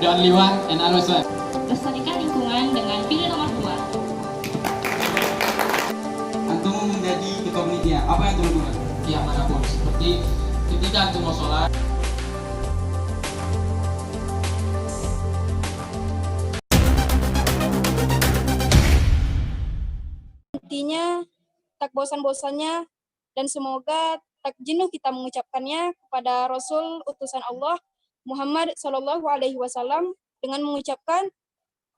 The only one and always one. Lestarikan lingkungan dengan pilih nomor 2. Antum menjadi ketua panitia, apa yang antum lakukan? Ya manapun, seperti ketika antum mau sholat, intinya tak bosan-bosannya dan semoga tak jenuh kita mengucapkannya kepada Rasul utusan Allah Muhammad Sallallahu Alaihi Wasallam dengan mengucapkan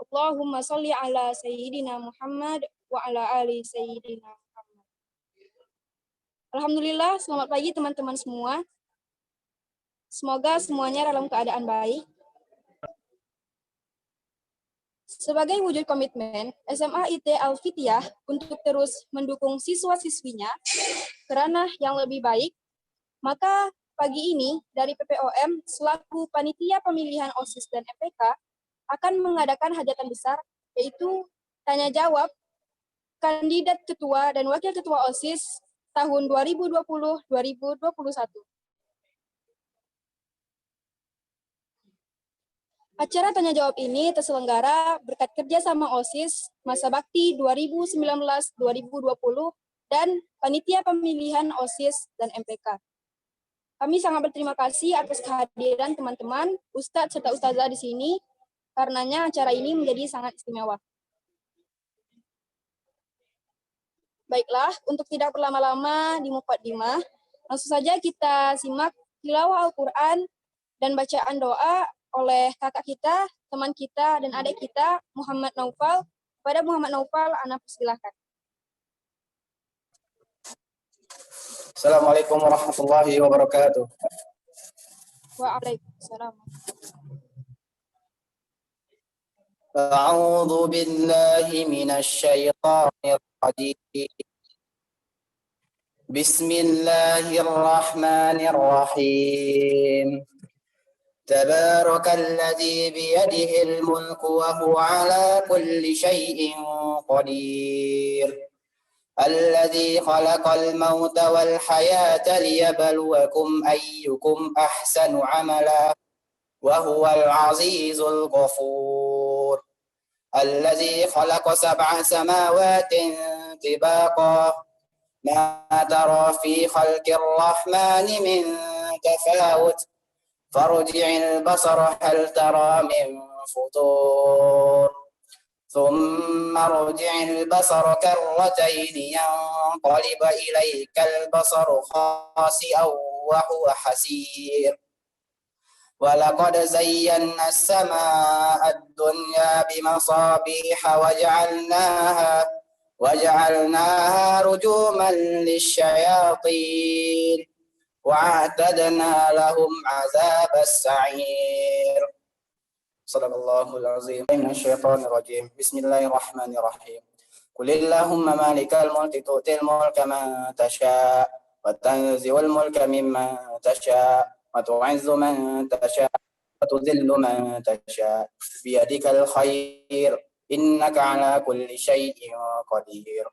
Allahumma sholli ala Sayyidina Muhammad wa ala ali Sayyidina Muhammad. Alhamdulillah, selamat pagi teman-teman semua. Semoga semuanya dalam keadaan baik. Sebagai wujud komitmen SMA IT Al-Fitiah untuk terus mendukung siswa-siswinya ke ranah yang lebih baik, maka pagi ini dari PPOM selaku panitia pemilihan OSIS dan MPK akan mengadakan hajatan besar, yaitu tanya jawab kandidat ketua dan wakil ketua OSIS tahun 2020-2021. Acara tanya jawab ini terselenggara berkat kerjasama OSIS Masa Bakti 2019-2020 dan Panitia Pemilihan OSIS dan MPK. Kami sangat berterima kasih atas kehadiran teman-teman, Ustadz serta Ustazah di sini, karenanya acara ini menjadi sangat istimewa. Baiklah, untuk tidak berlama-lama di Muqaddimah, langsung saja kita simak tilawah Al-Quran dan bacaan doa oleh kakak kita, teman kita, dan adik kita, Muhammad Naufal. Pada Muhammad Naufal, Ana persilahkan. Assalamualaikum warahmatullahi wabarakatuh. Waalaikumsalam. A'udzu billahi minasy syaithanir rajim. Bismillahirrahmanirrahim. Tabarakalladzi biyadihil mulku wa huwa ala kulli syai'in qadir. Alladzi khalaqal mauta wal hayata liyabluwakum ayyukum ahsanu amala wa huwal azizul ghafur. Alladzi khalaqa sab'a samawati tibaqa ma tara fi khalqir rahmani min tafawut. Farji'il basara hal tara min futur. Thumma rji'il basara karratayn yanqalib ilaykal basaru khasi'an wa huwa hasir. Wa laqad zayyana as-samaa'a ad-dunya bimasabiha waja'alnaha rujuman lisyayatin. وَأَعْتَدْنَا لَهُمْ عَذَابَ السَّعِيرِ. Sadaqallahul azim. Minasyaitonir rajim. Bismillahirrahmanirrahim. Qul Allahumma malikal mulki tu'til mulka man tasha' wa tanzi'ul mulka mimman tasha' wa tu'izzu man tasha' wa tudhillu man tasha' biyadikal khair innaka ala kulli syai'in qadir.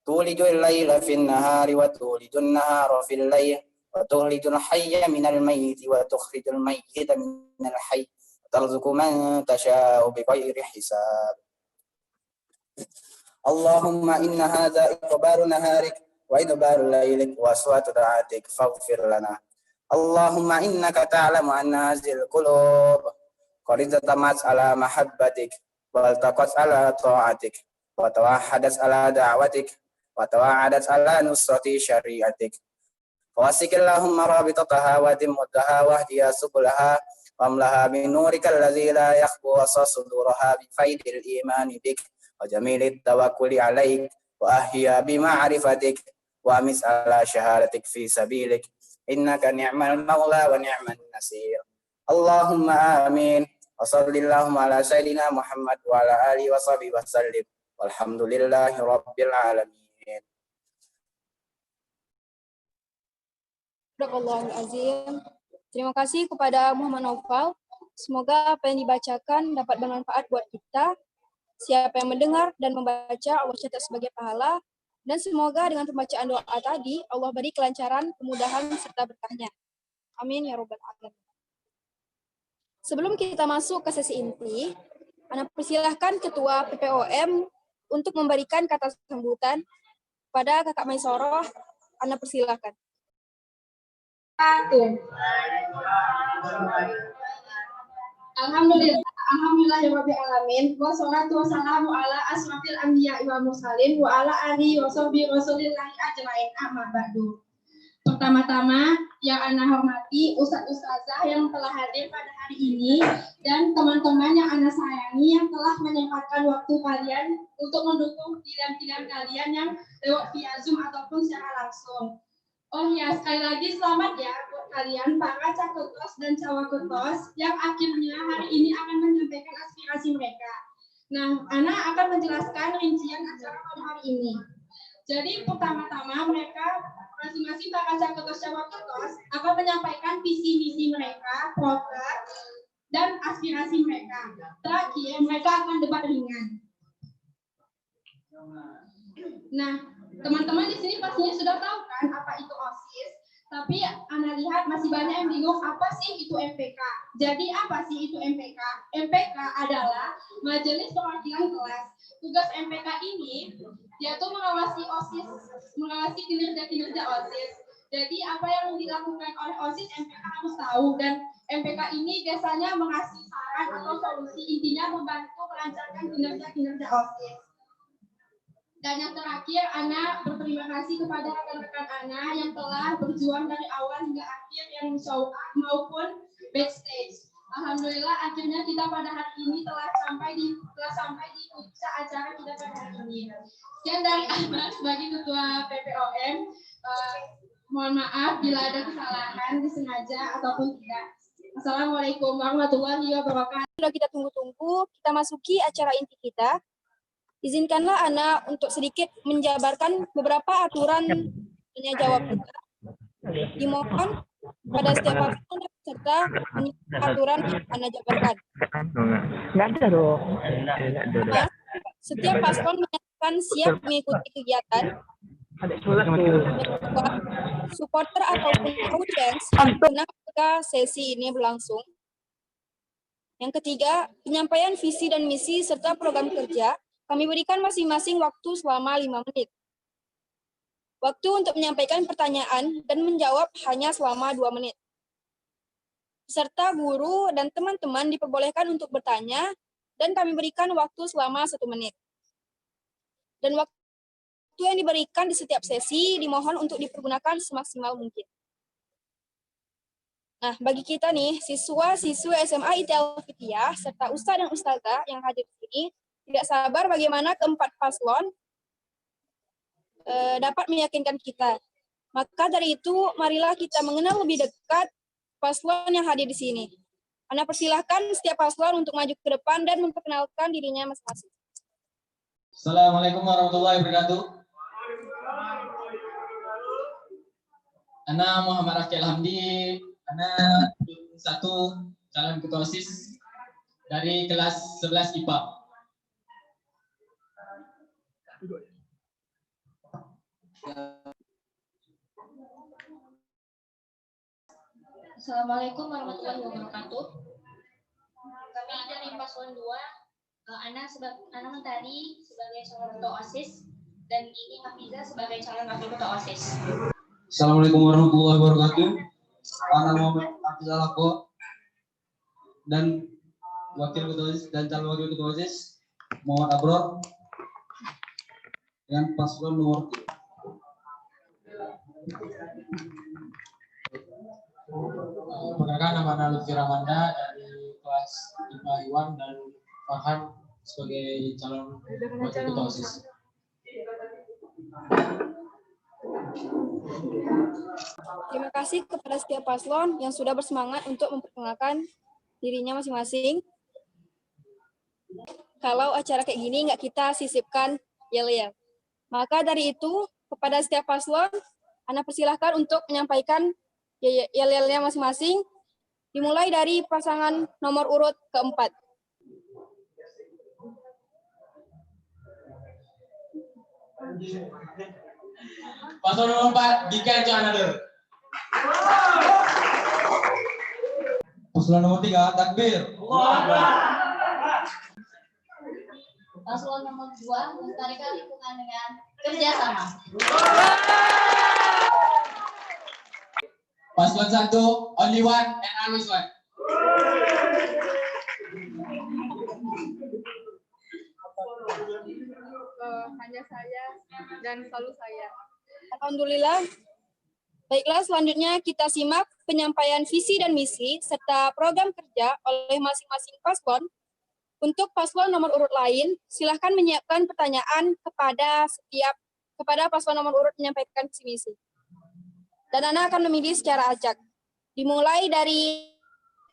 Tulijul laila fin nahari wa tulijun nahara fil lail وتخرج الحي من الميت وتخرج الميت من الحي وترزق من تشاء بغير حساب. اللهم إن هذا إقبال نهارك وإدبار ليلك وأصوات دعاتك فاغفر لنا. اللهم إنك تعلم أن هذه القلوب قد اجتمعت على محبتك والتقت على طاعتك وتوحدت على دعوتك وتوعدت على نصرة شريعتك. فواسق اللهم رابطتها ودمتها واهديها سبلها واملها من نورك الذي لا يخبو صدورها بفيض الإيمان بك وجميل التوكل عليك وأحيا بمعرفتك وأمس على شهادتك في سبيلك إنك نعم المولى ونعم النصير. اللهم آمين. وصل اللهم على سيدنا محمد وعلى آله وصحبه وسلم والحمد لله رب العالمين. Sadaqallahul azim. Terima kasih kepada Muhammad Naufal. Semoga apa yang dibacakan dapat bermanfaat buat kita. Siapa yang mendengar dan membaca, Allah catat sebagai pahala. Dan semoga dengan pembacaan doa tadi, Allah beri kelancaran, kemudahan, serta berkahnya. Amin ya rabbal alamin. Sebelum kita masuk ke sesi inti, Ana persilahkan Ketua PPOM untuk memberikan kata sambutan pada Kakak Maisoroh. Ana persilahkan. Alhamdulillahirabbil alamin wassalatu wassalamu ala asrofil anbiya'i wal mursalin wa ala alihi wa sahbihi rasulillahi ajmain amma ba'du. Pertama-tama yang Ana hormati ustaz-ustazah yang telah hadir pada hari ini dan teman-teman yang Ana sayangi yang telah menyempatkan waktu kalian untuk mendukung pilihan-pilihan kalian yang lewat via Zoom ataupun secara langsung. Oh ya, sekali lagi selamat ya buat kalian para caketos dan cawaketos yang akhirnya hari ini akan menyampaikan aspirasi mereka. Nah, Ana akan menjelaskan rincian acara pada hari ini. Jadi pertama-tama mereka masing-masing para caketos cawaketos akan menyampaikan visi misi mereka, program dan aspirasi mereka. Terakhir, mereka akan debat ringan. Nah, teman-teman di sini pastinya sudah tahu kan apa itu OSIS, tapi Ana lihat masih banyak yang bingung apa sih itu MPK. Jadi apa sih itu MPK? MPK adalah Majelis Perwakilan Kelas. Tugas MPK ini yaitu mengawasi OSIS, mengawasi kinerja-kinerja OSIS. Jadi apa yang dilakukan oleh OSIS MPK harus tahu, dan MPK ini biasanya mengasih saran atau solusi, intinya membantu melancarkan kinerja-kinerja OSIS. Dan yang terakhir, Ana berterima kasih kepada rekan-rekan Ana yang telah berjuang dari awal hingga akhir, yang show up maupun backstage. Alhamdulillah akhirnya kita pada hari ini telah sampai di puncak acara kita pada hari ini. Sekian dari Ana sebagai Ketua PPOM. Mohon maaf bila ada kesalahan disengaja ataupun tidak. Assalamualaikum warahmatullahi wabarakatuh. Sudah kita tunggu-tunggu, kita masuki acara inti kita. Izinkanlah Ana untuk sedikit menjabarkan beberapa aturan tanya jawab kita. Dimohon pada setiap paslon dan peserta mengikuti aturan yang Ana jabarkan. Nggak ada dong. Setiap paslon menyatakan siap mengikuti kegiatan. Supporter ataupun audiens benar ketika sesi ini berlangsung. Yang ketiga, penyampaian visi dan misi serta program kerja kami berikan masing-masing waktu selama 5 menit. Waktu untuk menyampaikan pertanyaan dan menjawab hanya selama 2 menit. Peserta, guru, dan teman-teman diperbolehkan untuk bertanya, dan kami berikan waktu selama 1 menit. Dan waktu yang diberikan di setiap sesi dimohon untuk dipergunakan semaksimal mungkin. Nah, bagi kita nih, siswa-siswi SMA IT Al-Fitiyah, serta ustaz dan ustazah yang hadir di sini, tidak sabar bagaimana keempat paslon dapat meyakinkan kita. Maka dari itu, marilah kita mengenal lebih dekat paslon yang hadir di sini. Ana persilahkan setiap paslon untuk maju ke depan dan memperkenalkan dirinya masing-masing. Assalamualaikum warahmatullahi wabarakatuh. Ana Muhammad Rafki Alhamdi. Ana satu calon ketua OSIS dari kelas 11 IPA. Assalamualaikum warahmatullahi wabarakatuh. Kami dari paslon 2, Ana Mentari sebagai calon ketua OSIS dan ini Hafiza sebagai calon wakil ketua OSIS. Assalamualaikum warahmatullahi wabarakatuh. Ana Muhammad Hafiza Lako dan wakil ketua OSIS dan calon wakil ketua OSIS Muhammad Abror dan paslon nomor 3. Perkenalkan, nama Ana Lutfi Ramanda dari kelas IPA Iwan dan Farhan sebagai calon wakil ketua OSIS. Terima kasih kepada setiap paslon yang sudah bersemangat untuk memperkenalkan dirinya masing-masing. Kalau acara kayak gini nggak kita sisipkan yel-yel. Maka dari itu, kepada setiap paslon, Ana persilahkan untuk menyampaikan yel-yelnya masing-masing, dimulai dari pasangan nomor urut keempat. Paslon nomor 4, Dika Another. Paslon nomor 3, takbir. Paslon nomor 2 melestarikan lingkungan dengan kerjasama. Paslon 1, only one and always one. Hanya saya dan selalu saya. Alhamdulillah. Baiklah, selanjutnya kita simak penyampaian visi dan misi serta program kerja oleh masing-masing paslon. Untuk paslon nomor urut lain, silahkan menyiapkan pertanyaan kepada paslon nomor urut menyampaikan visi misi. Dan Ana akan memilih secara acak. Dimulai dari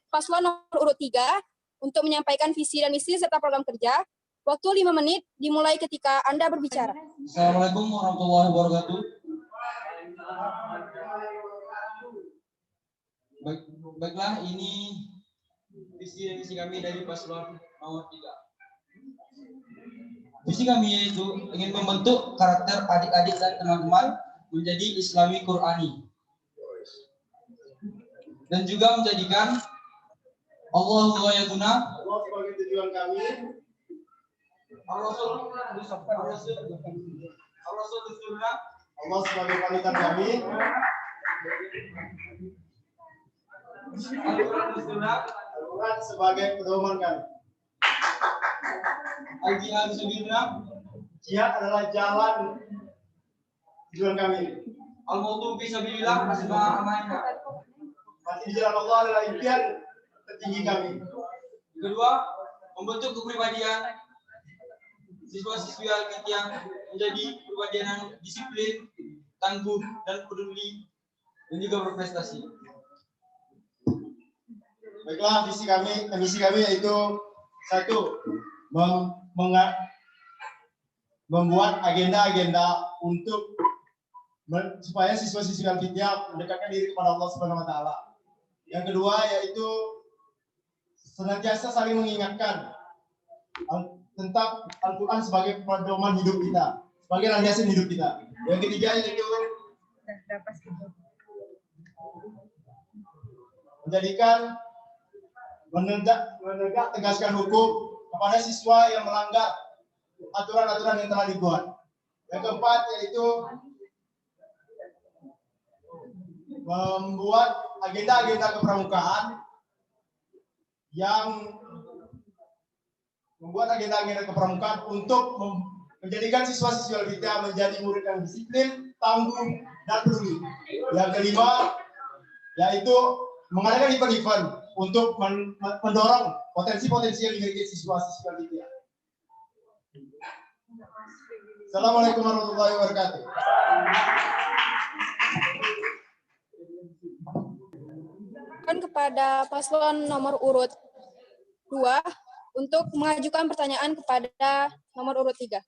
paslon nomor urut 3 untuk menyampaikan visi dan misi serta program kerja. Waktu 5 menit dimulai ketika Anda berbicara. Assalamualaikum warahmatullahi wabarakatuh. Baiklah, ini visi dan misi kami dari paslon nomor 3. Visi kami yaitu ingin membentuk karakter adik-adik dan teman-teman menjadi Islami Qurani. Dan juga menjadikan Allah sebagai tujuan kami. Allah sebagai panutan kami. Al-Quran sebagai pedoman kami. Al-Jihad jihad adalah jalan tujuan kami. Al-Mautu fisabilillah mati di jalan Allah adalah impian tertinggi kami. Kedua, membentuk kepribadian siswa-siswi Al-Fitiyah menjadi kepribadian yang disiplin, tangguh, dan peduli, dan juga berprestasi. Baiklah, misi kami yaitu 1. Membuat agenda-agenda untuk supaya siswa-siswi Al-Fitiyah mendekatkan diri kepada Allah Subhanahu wa taala. Yang kedua yaitu senantiasa saling mengingatkan tentang Al-Quran sebagai pedoman hidup kita, sebagai landasan hidup kita. Yang ketiga yaitu menegak tegaskan hukum kepada siswa yang melanggar aturan-aturan yang telah dibuat. Yang keempat yaitu membuat agenda-agenda kepramukaan untuk menjadikan siswa-siswi Al-Fitiyah menjadi murid yang disiplin, tangguh, dan peduli. Yang kelima yaitu mengadakan event-event untuk mendorong potensi-potensi yang dimiliki siswa-siswi Al-Fitiyah. Assalamualaikum warahmatullahi wabarakatuh. Kepada paslon nomor urut 2 untuk mengajukan pertanyaan kepada nomor urut 3.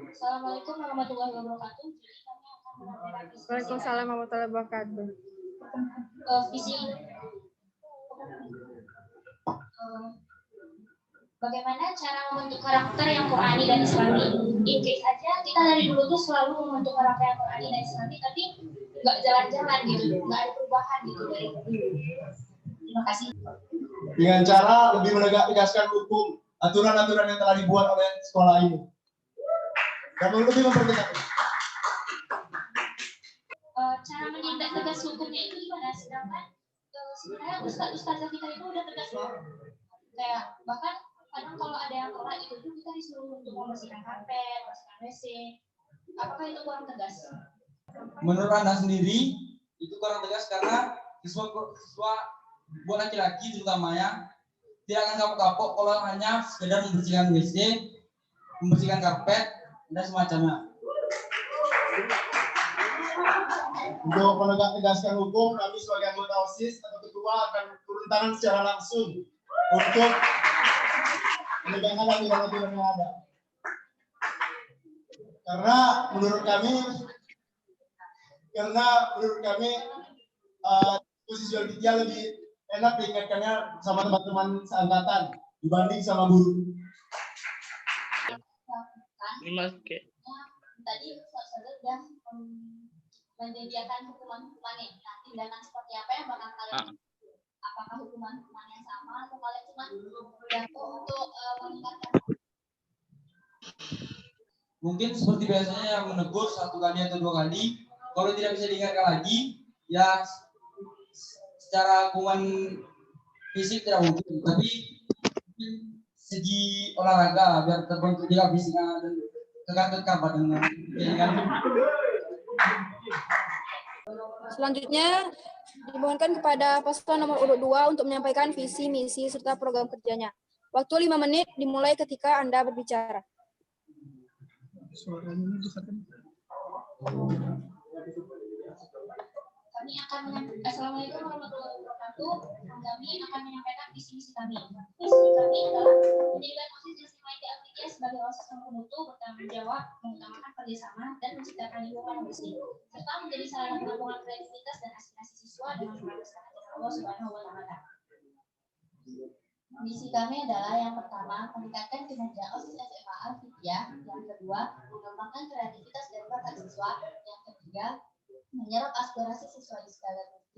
Assalamualaikum warahmatullahi wabarakatuh. Waalaikumsalam warahmatullahi wabarakatuh. Visi bagaimana cara membentuk karakter yang Qurani dan Islami? In case aja kita dari dulu tuh selalu membentuk karakter yang Qurani dan Islami, tapi nggak jalan-jalan gitu, nggak ada perubahan gitu dari dulu. Terima kasih. Dengan cara lebih tegaskan hukum, aturan-aturan yang telah dibuat oleh sekolah ini. Dan lebih mempertegas. Cara menindak tegas hukumnya itu gimana? Sedangkan sebenarnya ustazah kita itu udah tegas loh. Kayak bahkan kadang kalau ada yang telat itu kita disuruh untuk membersihkan karpet, membersihkan WC. Apakah itu kurang tegas? Menurut Anda sendiri itu kurang tegas karena siswa buat laki-laki terutamanya tidak akan kapok-kapok kalau hanya sekedar membersihkan WC, membersihkan karpet dan semacamnya. Untuk menegak tegaskan hukum, kami sebagai anggota OSIS atau ketua akan turun tangan secara langsung untuk menegakkan aturan-aturan yang ada. Karena menurut kami posisi Al-Fitiyah lebih enak diingatkannya sama teman-teman seangkatan dibanding sama guru. Tadi Tadi saya sudah menyediakan hukuman-hukumannya. Nah, tindakan seperti apa yang bakal kalian apakah hukuman-hukuman yang sama atau kalian cuma jatuh untuk meningkatkan? Mungkin seperti biasanya yang menegur 1 kali atau 2 kali. Kalau tidak bisa diingatkan lagi, ya secara hukuman fisik tidak mungkin, tapi segi olahraga biar terbentuk juga fisiknya dan kekar badannya. Selanjutnya, dimohonkan kepada paslon nomor urut 2 untuk menyampaikan visi, misi, serta program kerjanya. Waktu 5 menit dimulai ketika Anda berbicara. Kami akan Assalamualaikum warahmatullahi wabarakatuh. Kami akan menyampaikan visi misi kami. Visi kami adalah menjadikan OSIS dan SIMA IT Alfitia sebagai OSIS yang bermutu, bertanggung jawab, mengutamakan kerjasama, dan menciptakan lingkungan yang bersih, serta menjadi sarana penampungan kreativitas dan aspirasi siswa dengan meneruskan ajaran Allah Subhanahu wa Ta'ala. Misi kami adalah yang pertama, meningkatkan kinerja OSIS SMA Alfitia. Yang kedua, mengembangkan kreativitas dan bakat siswa. Yang ketiga, menyerap aspirasi siswa di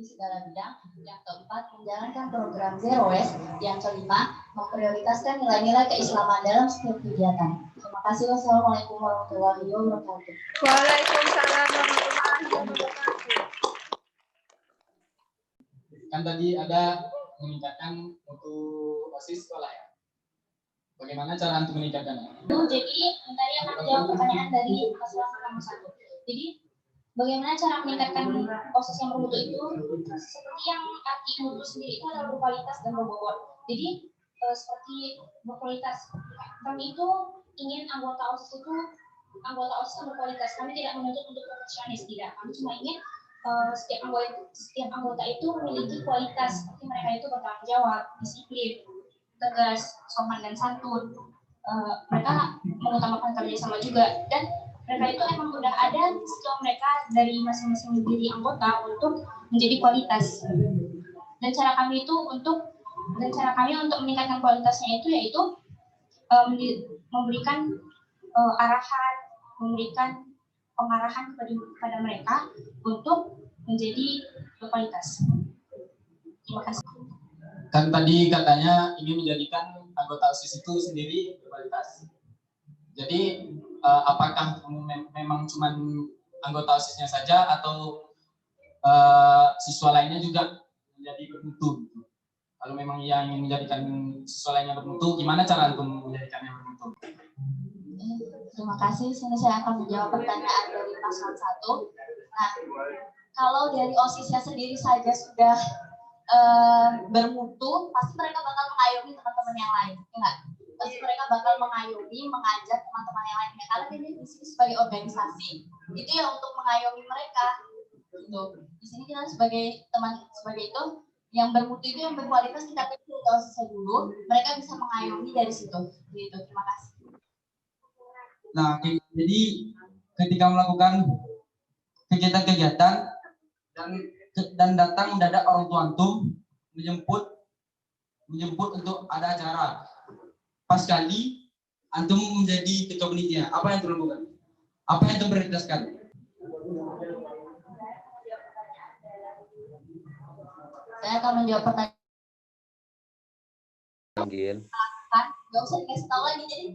segala bidang. Yang keempat, menjalankan program Zero Waste. Yang kelima, memprioritaskan nilai-nilai keislaman dalam setiap kegiatan. Terima kasih. Wassalamualaikum warahmatullahi wabarakatuh. Waalaikumsalam warahmatullahi wabarakatuh. Kan tadi ada meningkatkan untuk OSIS sekolah ya. Bagaimana cara untuk meningkatkannya? Jadi tadi akan menjawab pertanyaan dari paslon nomor 1. Jadi bagaimana cara meningkatkan OSIS yang bermutu itu? Seperti yang arti mutu sendiri itu adalah berkualitas dan berbobot. Jadi seperti berkualitas, kami itu ingin anggota OSIS yang berkualitas. Kami tidak menuntut untuk profesionalis, tidak. Kami cuma ingin setiap anggota itu memiliki kualitas, seperti mereka itu bertanggung jawab, disiplin, tegas, sopan dan santun. Mereka mengutamakan kerjasama juga, dan mereka itu emang udah ada skill mereka dari masing-masing diri anggota untuk menjadi kualitas. Dan cara kami untuk meningkatkan kualitasnya itu yaitu memberikan arahan, memberikan pengarahan kepada mereka untuk menjadi berkualitas. Terima kasih. Kan tadi katanya ingin menjadikan anggota OSIS itu sendiri berkualitas. Jadi apakah memang cuma anggota OSISnya saja atau siswa lainnya juga menjadi bermutu? Kalau memang yang ingin menjadikan siswa lainnya bermutu, gimana cara untuk menjadikannya bermutu? Terima kasih. Sini saya akan menjawab pertanyaan dari paslon 1. Nah, kalau dari OSISnya sendiri saja sudah bermutu, pasti mereka bakal mengayomi teman-teman yang lain, enggak? Pasti mereka bakal mengayomi, mengajak teman-teman yang lainnya. Karena ini di sini sebagai organisasi, itu ya untuk mengayomi mereka. Gitu. Di sini kita sebagai teman, sebagai itu yang bermutu itu yang berkualitas, kita pilih OSISnya dulu, mereka bisa mengayomi dari situ. Gitu. Terima kasih. Nah, jadi ketika melakukan kegiatan-kegiatan dan datang mendadak orang tua antum menjemput untuk ada acara, pas kali antum menjadi ketua panitia, apa yang antum lakukan? Apa yang antum prioritaskan? Saya akan menjawab pertanyaan. Gak usah dikasih tahu lagi. Jadi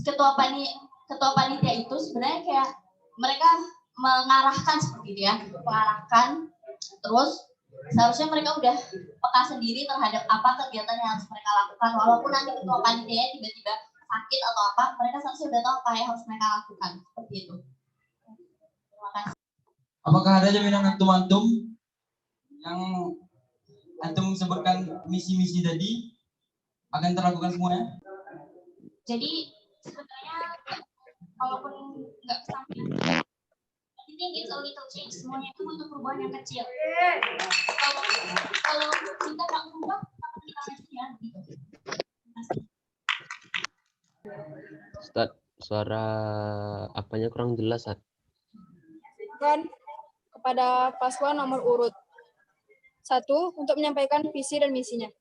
ketua panitia itu sebenarnya kayak mereka mengarahkan seperti itu ya, mengarahkan. Terus seharusnya mereka udah peka sendiri terhadap apa kegiatan yang harus mereka lakukan, walaupun nanti ketua panitia tiba-tiba sakit atau apa, mereka seharusnya udah tahu apa yang harus mereka lakukan, seperti itu. Terima kasih. Apakah ada jaminan antum yang antum sebutkan misi-misi tadi akan terlakukan semuanya? Jadi sebenarnya walaupun nggak sampai, I think it's a little change. Semuanya itu butuh perubahan yang kecil. Kalau kita nggak berubah, apa kita hasilnya? Gitu. Ustaz, suara apanya kurang jelas, Ustaz? Kan kepada paslon nomor urut 1 untuk menyampaikan visi dan misinya.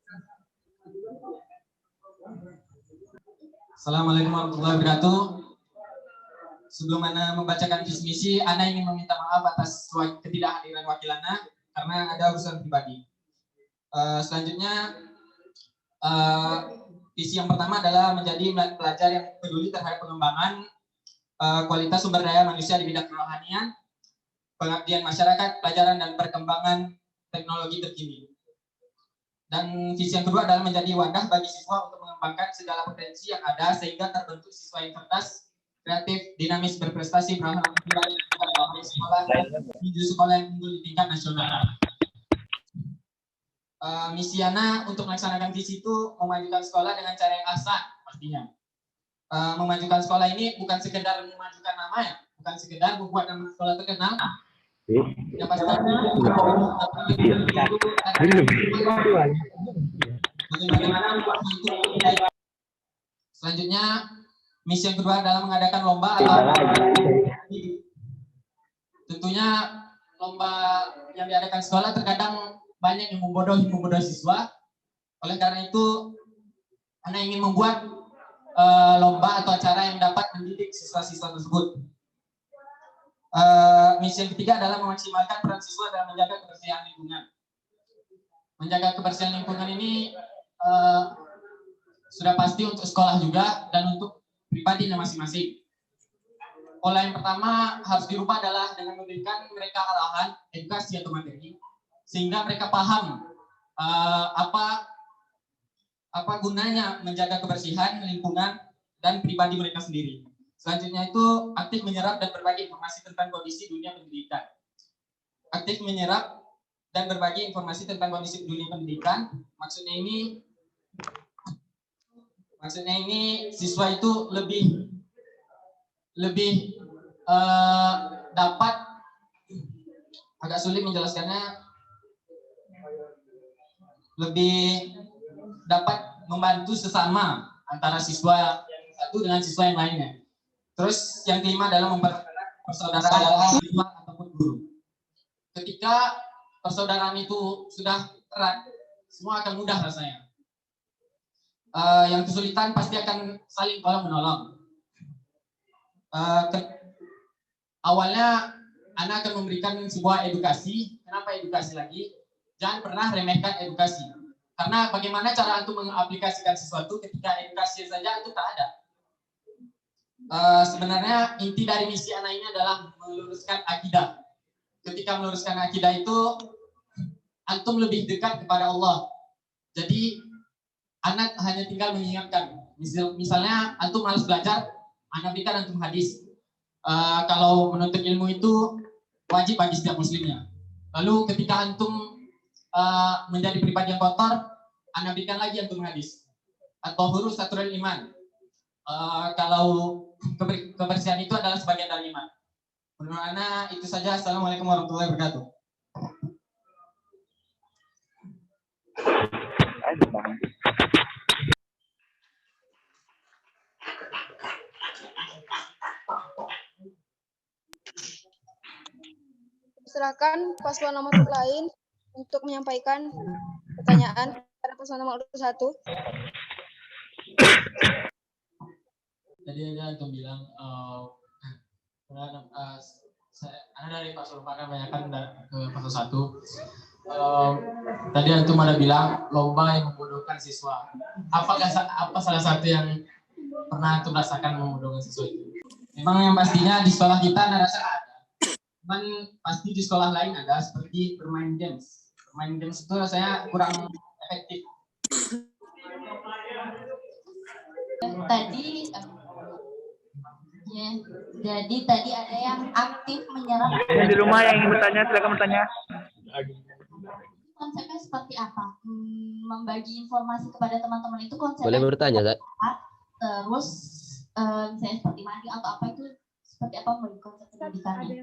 Assalamualaikum warahmatullahi wabarakatuh. sebelum Ana membacakan visi misi, Ana ingin meminta maaf atas ketidakhadiran wakil Ana karena ada urusan pribadi. Selanjutnya, visi yang pertama adalah menjadi pelajar yang peduli terhadap pengembangan kualitas sumber daya manusia di bidang kerohanian, pengabdian masyarakat, pelajaran dan perkembangan teknologi terkini. Dan visi yang kedua adalah menjadi wadah bagi siswa untuk mengembangkan segala potensi yang ada sehingga terbentuk siswa yang cerdas, kreatif, dinamis, berprestasi, berakhlak mulia, menuju sekolah yang unggul di tingkat nasional. Misi Ana untuk melaksanakan visi itu memajukan sekolah dengan cara yang asal pastinya. Memajukan sekolah ini bukan sekedar memajukan namanya, bukan sekedar membuat nama sekolah terkenal. Yang pasti selanjutnya, misi yang kedua adalah mengadakan lomba atau tentunya lomba yang diadakan sekolah terkadang banyak yang membodohi siswa. Oleh karena itu, Ana ingin membuat lomba atau acara yang dapat mendidik siswa-siswa tersebut. Misi yang ketiga adalah memaksimalkan peran siswa dalam menjaga kebersihan lingkungan. Menjaga kebersihan lingkungan ini sudah pasti untuk sekolah juga dan untuk pribadinya masing-masing. Pola yang pertama harus dirubah adalah dengan memberikan mereka arahan, edukasi atau materi, sehingga mereka paham apa gunanya menjaga kebersihan lingkungan dan pribadi mereka sendiri. Selanjutnya itu aktif menyerap dan berbagi informasi tentang kondisi dunia pendidikan. Aktif menyerap dan berbagi informasi tentang kondisi dunia pendidikan. Maksudnya ini siswa itu lebih dapat, agak sulit menjelaskannya, lebih dapat membantu sesama antara siswa yang satu dengan siswa yang lainnya. Terus yang kelima adalah mempererat persaudaraan siswa ataupun guru. Ketika persaudaraan itu sudah erat, semua akan mudah rasanya. Yang kesulitan pasti akan saling tolong menolong. Awalnya Ana akan memberikan sebuah edukasi. Kenapa edukasi lagi? Jangan pernah remehkan edukasi. Karena bagaimana cara antum mengaplikasikan sesuatu ketika edukasi saja itu tak ada. Sebenarnya inti dari misi Ana ini adalah meluruskan akidah. Ketika meluruskan akidah itu, antum lebih dekat kepada Allah. Jadi, Ana hanya tinggal mengingatkan. Misalnya, antum harus belajar, Ana berikan antum hadis. Kalau menuntut ilmu itu wajib bagi setiap muslimnya. Lalu ketika antum menjadi pribadi yang kotor, Ana berikan lagi antum hadis. At-tahuru satrul iman. Kalau kebersihan itu adalah sebagian dari iman. Menurut Ana itu saja. Assalamualaikum warahmatullahi wabarakatuh. Silakan paslon nomor lain untuk menyampaikan pertanyaan pada paslon nomor 1. Tadi ada yang bilang Ana dari paslon 4 kan banyak kan ke paslon 1. Tadi antum ada bilang lomba yang membodohkan siswa. Apa salah satu yang pernah antum rasakan membodohkan siswa itu? Memang yang pastinya di sekolah kita Ana rasa ada. Cuman pasti di sekolah lain ada, seperti bermain games. Bermain games itu rasanya kurang efektif. Jadi tadi ada yang aktif menyerap. Yang di rumah yang ingin bertanya, silakan bertanya. Konsepnya seperti apa? Membagi informasi kepada teman-teman itu konsepnya. Boleh bertanya, Zat? Terus misalnya seperti mandi atau apa itu seperti apa konsep pendidikannya?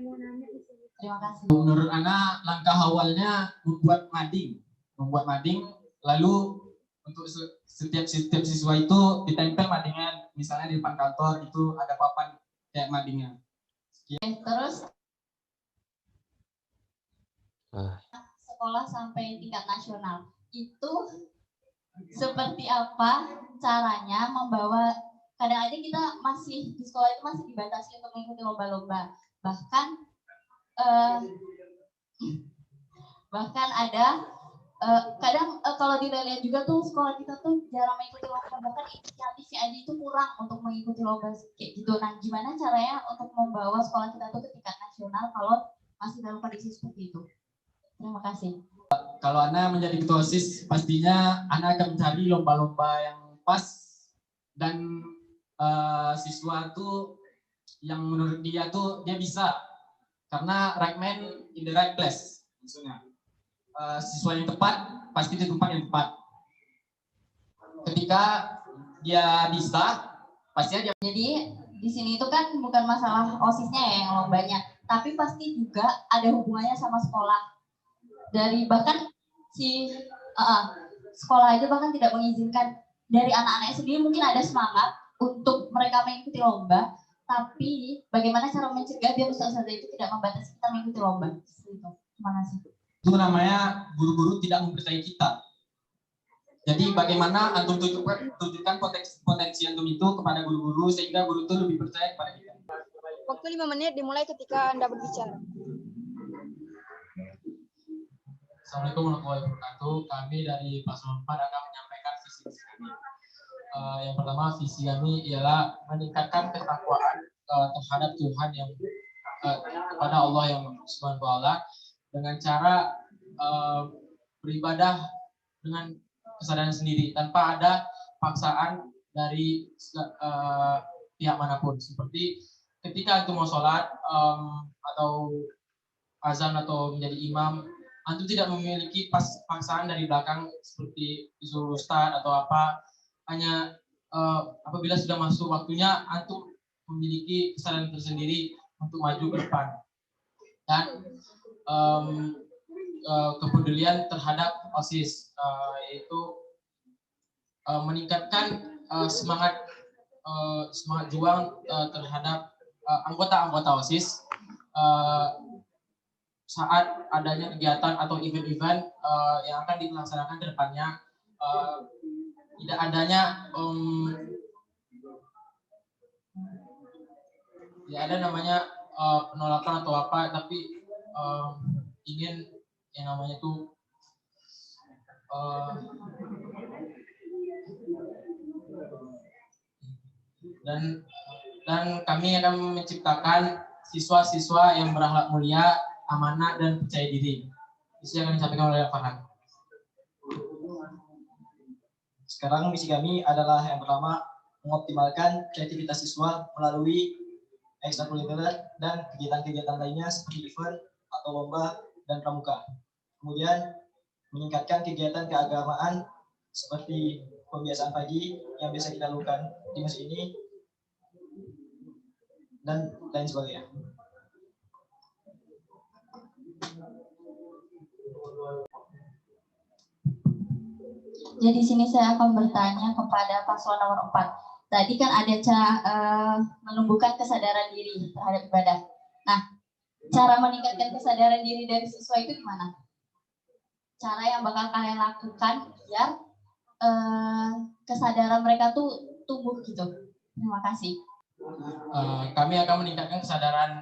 Terima kasih. Menurut Ana, langkah awalnya membuat mading, lalu untuk setiap siswa itu ditempel madingnya, misalnya di depan kantor itu ada papan kayak madingnya. Terus sekolah sampai tingkat nasional itu seperti apa caranya membawa kadang aja kita masih di sekolah itu masih dibatasi untuk mengikuti lomba-lomba. Bahkan ada kadang kalau dilihat juga tuh sekolah kita tuh jarang mengikuti lomba, bahkan inisiatifnya aja itu kurang untuk mengikuti lomba kayak gitu. Nah, gimana caranya untuk membawa sekolah kita tuh ke tingkat nasional kalau masih dalam kondisi seperti itu? Terima kasih. Kalau Ana menjadi ketua OSIS, pastinya Ana akan mencari lomba-lomba yang pas dan siswa tuh yang menurut dia tuh dia bisa, karena right man in the right place, maksudnya siswa yang tepat pasti di tempat yang tepat. Ketika dia bisa, pasti aja. Jadi di sini itu kan bukan masalah OSIS-nya ya yang lombanya, tapi pasti juga ada hubungannya sama sekolah. Dari bahkan sekolah aja bahkan tidak mengizinkan, dari anak-anaknya sendiri mungkin ada semangat untuk mereka mengikuti lomba, tapi bagaimana cara mencegah biar ustazah itu tidak membatasi kita mengikuti lomba. Terima kasih. Itu namanya guru-guru tidak mempercayai kita. Jadi bagaimana antum tunjukkan potensi antum itu kepada guru-guru sehingga guru itu lebih percaya kepada kita. Waktu 5 menit dimulai ketika Anda berbicara. Assalamualaikum warahmatullahi wabarakatuh. Kami dari Paslon 4 akan menyampaikan visi kami. Yang pertama, visi kami ialah meningkatkan ketakwaan terhadap Tuhan yang kepada Allah yang Subhanahu wa Ta'ala dengan cara beribadah dengan kesadaran sendiri tanpa ada paksaan dari pihak manapun. Seperti ketika antum mau sholat atau azan atau menjadi imam, antum tidak memiliki paksaan dari belakang seperti disuruh ustaz atau apa. Hanya apabila sudah masuk waktunya, antum memiliki kesadaran tersendiri untuk maju ke depan. Dan kepedulian terhadap OSIS, yaitu meningkatkan semangat juang terhadap anggota-anggota OSIS saat adanya kegiatan atau event-event yang akan dilaksanakan ke depannya. Tidak adanya tidak ada namanya penolakan atau apa, tapi ingin yang namanya itu dan kami akan menciptakan siswa-siswa yang berakhlak mulia, amanah dan percaya diri. Itu yang akan disampaikan oleh Farhan. Sekarang misi kami adalah yang pertama, mengoptimalkan kreativitas siswa melalui ekstrakurikuler dan kegiatan-kegiatan lainnya seperti event atau lomba dan pramuka. Kemudian meningkatkan kegiatan keagamaan seperti pembiasaan pagi yang biasa kita lakukan di masjid ini dan lain sebagainya. Jadi sini saya akan bertanya kepada paslon nomor 4. Tadi kan ada menumbuhkan kesadaran diri terhadap ibadah. Nah, cara meningkatkan kesadaran diri dari siswa itu gimana? Cara yang bakal kalian lakukan biar kesadaran mereka tuh tumbuh gitu. Terima kasih. Kami akan meningkatkan kesadaran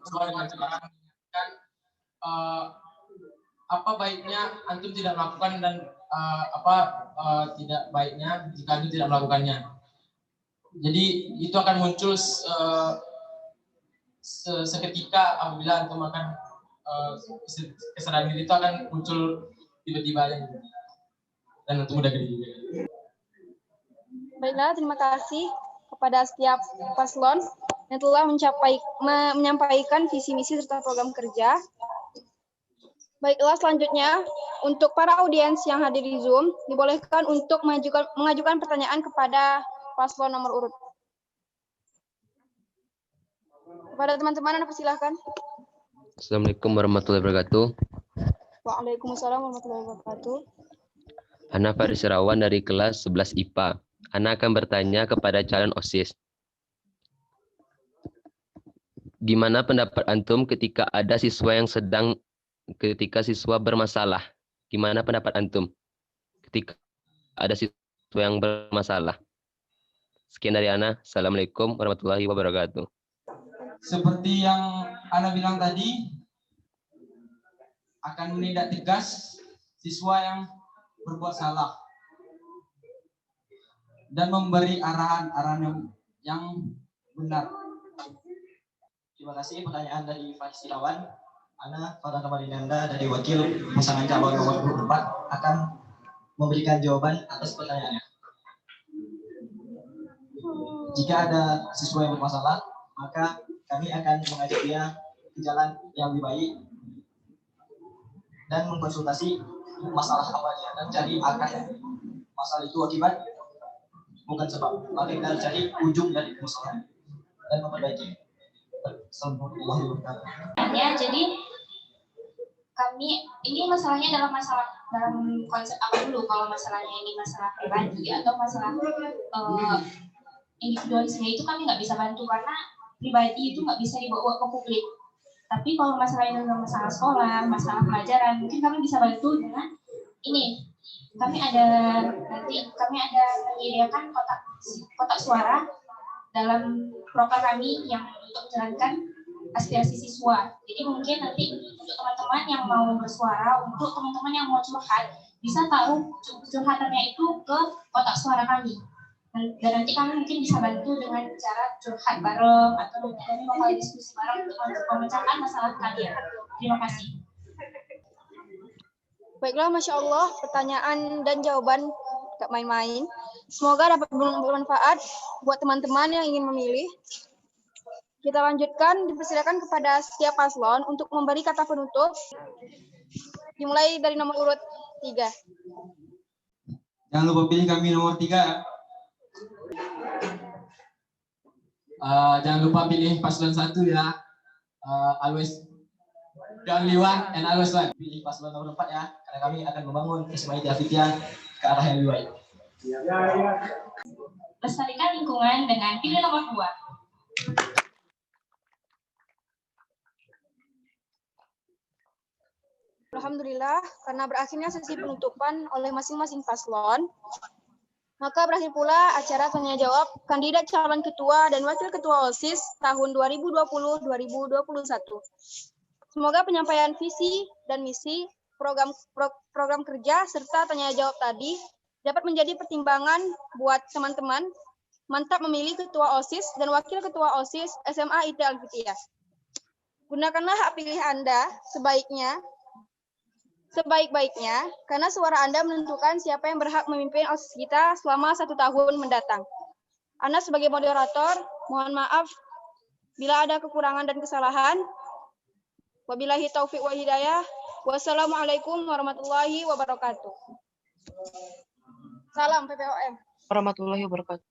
siswa dengan cara mengingatkan apa baiknya antum tidak melakukan dan tidak baiknya jika antum tidak melakukannya. Jadi itu akan muncul seketika apabila antum akan kesadaran diri itu akan muncul tiba-tiba aja gitu. Dan antum udah gede juga. Baiklah, terima kasih kepada setiap paslon yang telah menyampaikan visi misi serta program kerja. Baiklah, selanjutnya untuk para audiens yang hadir di Zoom dibolehkan untuk mengajukan pertanyaan kepada paslon nomor urut. Kepada teman-teman, Anda persilahkan. Assalamualaikum warahmatullahi wabarakatuh. Waalaikumsalam warahmatullahi wabarakatuh. Ana Faris Rawan dari kelas 11 IPA. Ana akan bertanya kepada calon OSIS. Gimana pendapat antum ketika siswa bermasalah? Gimana pendapat antum ketika ada siswa yang bermasalah? Sekian dari Ana. Assalamualaikum warahmatullahi wabarakatuh. Seperti yang Ana bilang tadi, akan menindak tegas siswa yang berbuat salah dan memberi arahan yang benar. Terima kasih pertanyaan dari Fasilawan. Ana pada kembali Nanda dari wakil pasangan calon nomor 24 akan memberikan jawaban atas pertanyaannya. Jika ada siswa yang bermasalah, maka kami akan mengajak dia ke jalan yang lebih baik dan mengkonsultasi masalah apa dia dan cari akar masalah itu akibat bukan sebab. Maka kita cari ujung dari permasalahan dan memperbaiki. Ya, jadi kami ini masalahnya dalam konsep apa dulu? Kalau masalahnya ini masalah pribadi atau masalah individualisme itu kami nggak bisa bantu karena pribadi itu nggak bisa dibawa ke publik. Tapi kalau masalahnya dalam masalah sekolah, masalah pelajaran, mungkin kami bisa bantu dengan ini. Kami ada menyediakan kotak suara dalam program kami yang untuk menjalankan aspirasi siswa. Jadi mungkin nanti untuk teman-teman yang mau bersuara, untuk teman-teman yang mau curhat, bisa taruh curhatannya itu ke kotak suara kami. Dan nanti kami mungkin bisa bantu dengan cara curhat bareng atau nanti kami bakal diskusi bareng untuk memecahkan masalah kalian. Terima kasih. Baiklah, Masya Allah, pertanyaan dan jawaban gak main-main. Semoga dapat bermanfaat buat teman-teman yang ingin memilih. Kita lanjutkan, dipersilakan kepada setiap paslon untuk memberi kata penutup. Dimulai dari nomor urut 3. Jangan lupa pilih kami nomor 3. Jangan lupa pilih paslon 1 ya. Always the only one and always one. Pilih paslon nomor 4 ya, karena kami akan membangun SMA ITE Al-Fitiyah ke arah yang lebih baik. Lestarikan lingkungan dengan pilih nomor 2. Alhamdulillah, karena berakhirnya sesi penutupan oleh masing-masing paslon, maka berakhir pula acara tanya jawab kandidat calon ketua dan wakil ketua OSIS tahun 2020-2021. Semoga penyampaian visi dan misi program kerja serta tanya jawab tadi dapat menjadi pertimbangan buat teman-teman mantap memilih ketua OSIS dan wakil ketua OSIS SMA ITE Al-Fitiyah. Gunakanlah hak pilih Anda sebaik-baiknya, karena suara Anda menentukan siapa yang berhak memimpin OSIS kita selama 1 tahun mendatang. Ana sebagai moderator, mohon maaf bila ada kekurangan dan kesalahan. Wabillahi taufiq wa hidayah. Wassalamualaikum warahmatullahi wabarakatuh. Salam PPOM. Warahmatullahi wabarakatuh.